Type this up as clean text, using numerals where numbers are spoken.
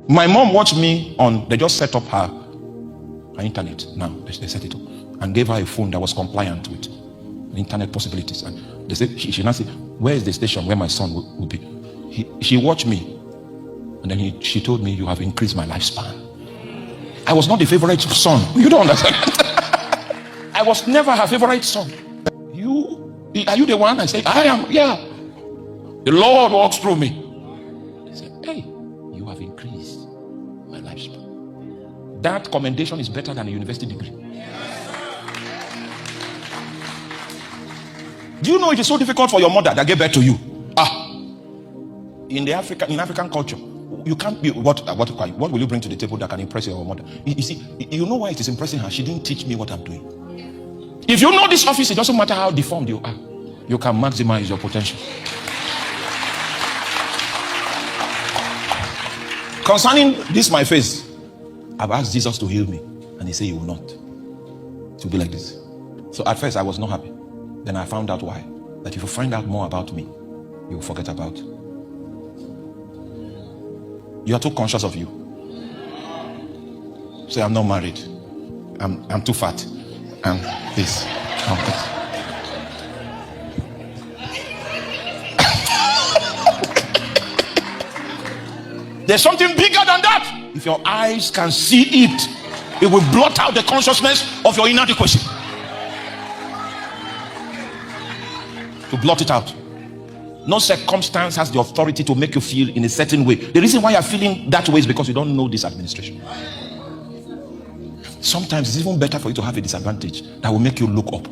My mom watched me on, they just set up her internet now. They set it up and gave her a phone that was compliant with internet possibilities. And they said, she now said, where is the station where my son will be? She watched me, and then she told me, you have increased my lifespan. I was not the favorite son. You don't understand. I was never her favorite son. Are you the one? I said, I am. Yeah. The Lord walks through me. He said, hey, you have increased my lifespan. That commendation is better than a university degree. Do you know it is so difficult for your mother that gave birth to you? In African culture, you can't be what will you bring to the table that can impress your mother? You see, you know why it is impressing her? She didn't teach me what I'm doing. If you know this office, it doesn't matter how deformed you are, you can maximize your potential. Concerning this my face, I've asked Jesus to heal me, and he said he will not. To be like this. So at first I was not happy. Then I found out why. That if you find out more about me, you will forget about. You are too conscious of you. Say, I'm not married. I'm too fat. And this. There's something bigger than that. If your eyes can see it, it will blot out the consciousness of your inadequacy. To blot it out. No circumstance has the authority to make you feel in a certain way. The reason why you're feeling that way is because you don't know this administration. Sometimes it's even better for you to have a disadvantage that will make you look up.